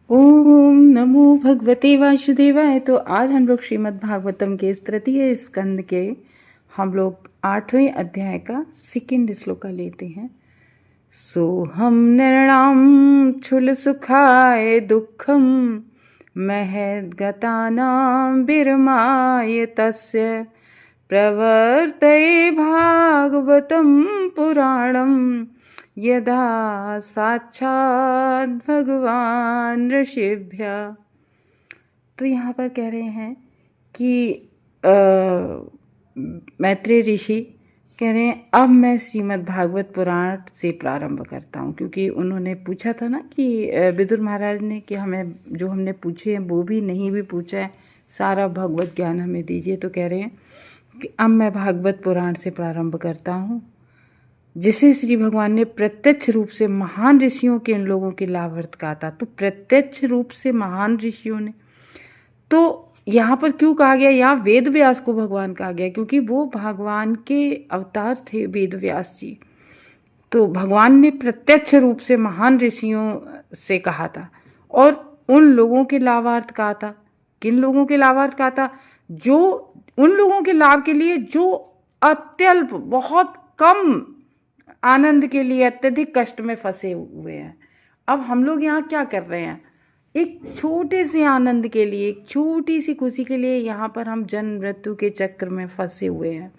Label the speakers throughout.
Speaker 1: ओम नमो भगवते वासुदेवाय। तो आज हम लोग श्रीमद् भागवतम के इस तृतीय स्कंद के हम लोग 8वें अध्याय का सेकंड श्लोक लेते हैं। सोहम नृणाम छुल सुखाय दुखम महद्गतानां विरमाय तस्य प्रवर्तये भागवतं पुराणं यदा साक्षात् भगवान ऋषिभ्य। तो यहाँ पर कह रहे हैं कि मैत्रेय ऋषि कह रहे हैं अब मैं श्रीमद् भागवत पुराण से प्रारंभ करता हूँ, क्योंकि उन्होंने पूछा था ना कि विदुर महाराज ने कि हमें जो हमने पूछे हैं वो भी नहीं भी पूछा है, सारा भगवत ज्ञान हमें दीजिए। तो कह रहे हैं कि अब मैं भागवत पुराण से प्रारंभ करता हूँ, जिसे श्री भगवान ने प्रत्यक्ष रूप से महान ऋषियों के इन लोगों के लाभार्थ कहा था। तो प्रत्यक्ष रूप से महान ऋषियों ने, तो यहाँ पर क्यों कहा गया, यहाँ वेद व्यास को भगवान कहा गया क्योंकि वो भगवान के अवतार थे वेद व्यास जी। तो भगवान ने प्रत्यक्ष रूप से महान ऋषियों से कहा था और उन लोगों के लाभार्थ कहा था। किन लोगों के लाभार्थ कहा था? जो उन लोगों के लाभ के लिए जो अत्यल्प बहुत कम आनंद के लिए अत्यधिक कष्ट में फंसे हुए हैं। अब हम लोग यहाँ क्या कर रहे हैं? एक छोटे से आनंद के लिए, एक छोटी सी खुशी के लिए यहाँ पर हम जन्म मृत्यु के चक्र में फंसे हुए हैं।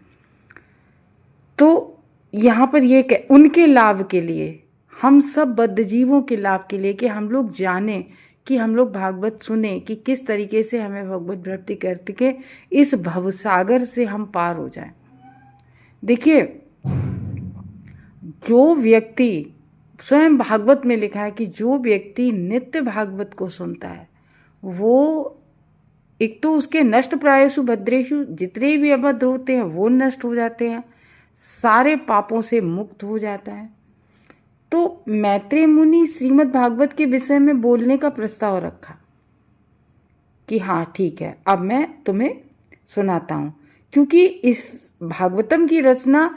Speaker 1: तो यहाँ पर ये उनके लाभ के लिए, हम सब बद्ध जीवों के लाभ के लिए कि हम लोग जाने कि हम लोग भागवत सुने कि किस तरीके से हमें भगवत भक्ति करके इस भवसागर से हम पार हो जाएं। देखिए, जो व्यक्ति, स्वयं भागवत में लिखा है कि जो व्यक्ति नित्य भागवत को सुनता है वो एक तो उसके नष्ट प्रायसु भद्रेशु, जितने भी अभद्र होते हैं वो नष्ट हो जाते हैं, सारे पापों से मुक्त हो जाता है। तो मैत्रेय मुनि श्रीमद् भागवत के विषय में बोलने का प्रस्ताव रखा कि हाँ ठीक है, अब मैं तुम्हें सुनाता हूँ, क्योंकि इस भागवतम की रचना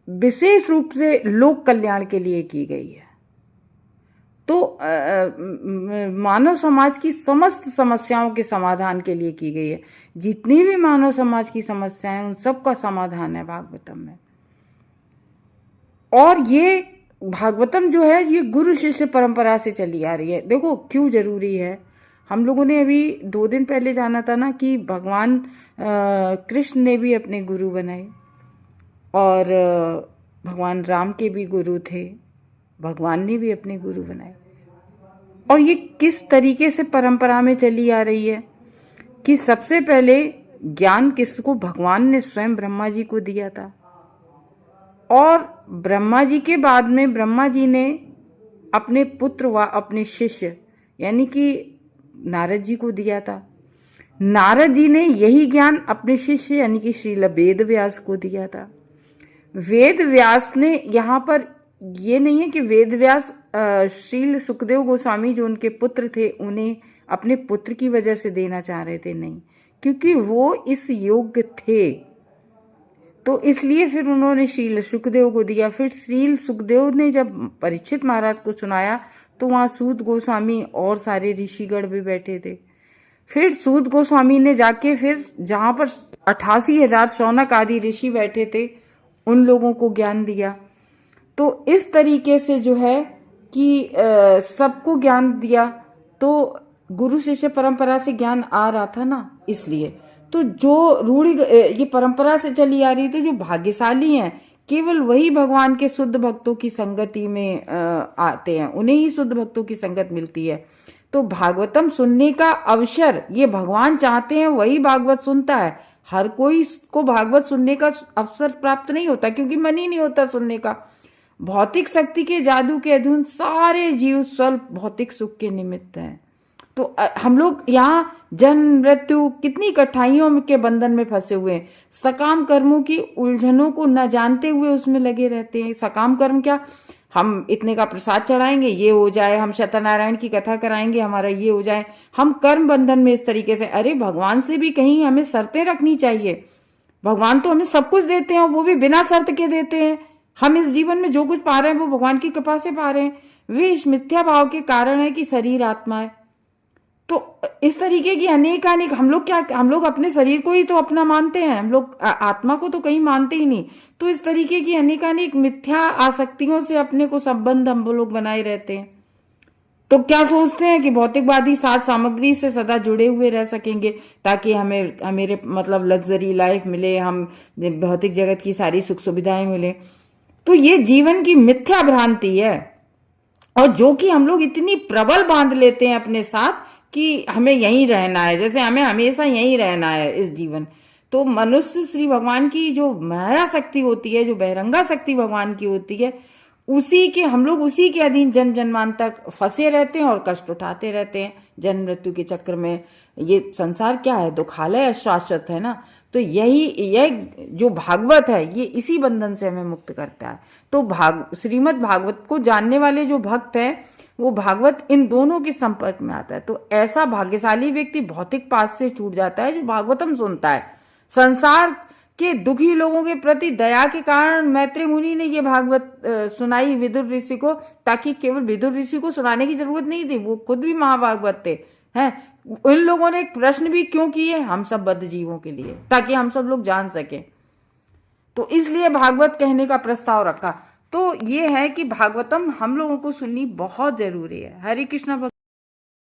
Speaker 1: विशेष रूप से लोक कल्याण के लिए की गई है। तो मानव समाज की समस्त समस्याओं के समाधान के लिए की गई है। जितनी भी मानव समाज की समस्याएं उन सब का समाधान है भागवतम में। और ये भागवतम जो है ये गुरु शिष्य परंपरा से चली आ रही है। देखो क्यों जरूरी है। हम लोगों ने अभी 2 दिन पहले जाना था ना कि भगवान कृष्ण ने भी अपने गुरु बनाए और भगवान राम के भी गुरु थे, भगवान ने भी अपने गुरु बनाए। और ये किस तरीके से परंपरा में चली आ रही है कि सबसे पहले ज्ञान किसको, भगवान ने स्वयं ब्रह्मा जी को दिया था और ब्रह्मा जी के बाद में ब्रह्मा जी ने अपने पुत्र व अपने शिष्य यानी कि नारद जी को दिया था। नारद जी ने यही ज्ञान अपने शिष्य यानी कि श्रील वेद व्यास को दिया था। वेद व्यास ने, यहाँ पर ये नहीं है कि वेद व्यास श्रील सुखदेव गोस्वामी जो उनके पुत्र थे उन्हें अपने पुत्र की वजह से देना चाह रहे थे, नहीं, क्योंकि वो इस योग्य थे तो इसलिए फिर उन्होंने श्रील सुखदेव को दिया। फिर श्रील सुखदेव ने जब परीक्षित महाराज को सुनाया तो वहाँ सूत गोस्वामी और सारे ऋषिगण भी बैठे थे। फिर सूत गोस्वामी ने जाके फिर जहाँ पर 88,000 शौनक आदि ऋषि बैठे थे उन लोगों को ज्ञान दिया। तो इस तरीके से जो है कि सबको ज्ञान दिया। तो गुरु शिष्य परंपरा से ज्ञान आ रहा था ना, इसलिए तो जो रूढ़ी ये परंपरा से चली आ रही थी, जो भाग्यशाली हैं केवल वही भगवान के शुद्ध भक्तों की संगति में आते हैं, उन्हें ही शुद्ध भक्तों की संगत मिलती है। तो भागवतम सुनने का अवसर ये भगवान चाहते हैं, वही भागवत सुनता है। हर कोई को भागवत सुनने का अवसर प्राप्त नहीं होता क्योंकि मन ही नहीं होता सुनने का। भौतिक शक्ति के जादू के अधीन सारे जीव स्वल्प भौतिक सुख के निमित्त हैं। तो हम लोग यहाँ जन्म मृत्यु कितनी कठिनाइयों के बंधन में फंसे हुए हैं। सकाम कर्मों की उलझनों को न जानते हुए उसमें लगे रहते हैं। सकाम कर्म क्या, हम इतने का प्रसाद चढ़ाएंगे ये हो जाए, हम सत्यनारायण की कथा कराएंगे हमारा ये हो जाए। हम कर्म बंधन में इस तरीके से, अरे भगवान से भी कहीं हमें शर्तें रखनी चाहिए। भगवान तो हमें सब कुछ देते हैं, वो भी बिना शर्त के देते हैं। हम इस जीवन में जो कुछ पा रहे हैं वो भगवान की कृपा से पा रहे हैं। वे इस मिथ्या भाव के कारण है कि शरीर आत्मा है। तो इस तरीके की अनेक हम लोग अपने शरीर को ही तो अपना मानते हैं, हम लोग आत्मा को तो कहीं मानते ही नहीं। तो इस तरीके की अनेक मिथ्या आसक्तियों से अपने को संबंध हम लोग बनाए रहते हैं। तो क्या सोचते हैं कि भौतिकवादी साज सामग्री से सदा जुड़े हुए रह सकेंगे, ताकि हमें हमें मतलब लग्जरी लाइफ मिले, हम भौतिक जगत की सारी सुख सुविधाएं मिले। तो ये जीवन की मिथ्या भ्रांति है, और जो कि हम लोग इतनी प्रबल बांध लेते हैं अपने साथ कि हमें यहीं रहना है, जैसे हमें हमेशा यहीं रहना है इस जीवन। तो मनुष्य श्री भगवान की जो माया शक्ति होती है, जो बहिरंगा शक्ति भगवान की होती है, हम लोग उसी के अधीन जन्म जन्मांतर फंसे रहते हैं और कष्ट उठाते रहते हैं जन्म मृत्यु के चक्र में। ये संसार क्या है, दुखालय शाश्वत है ना। तो यह जो भागवत है, ये इसी बंधन से हमें मुक्त करता है। तो श्रीमद् भागवत को जानने वाले जो भक्त है, वो भागवत इन दोनों के संपर्क में आता है। तो ऐसा भाग्यशाली व्यक्ति भौतिक पास से छूट जाता है जो भागवतम सुनता है। संसार के दुखी लोगों के प्रति दया के कारण मैत्री मुनि ने ये भागवत सुनाई विदुर ऋषि को, ताकि केवल विदुर ऋषि को सुनाने की जरूरत नहीं थी, वो खुद भी महाभागवत थे हैं। उन लोगों ने एक प्रश्न भी क्यों किए, हम सब बद्ध जीवों के लिए, ताकि हम सब लोग जान सके। तो इसलिए भागवत कहने का प्रस्ताव रखा। तो ये है कि भागवतम हम लोगों को सुननी बहुत जरूरी है। हरे कृष्ण।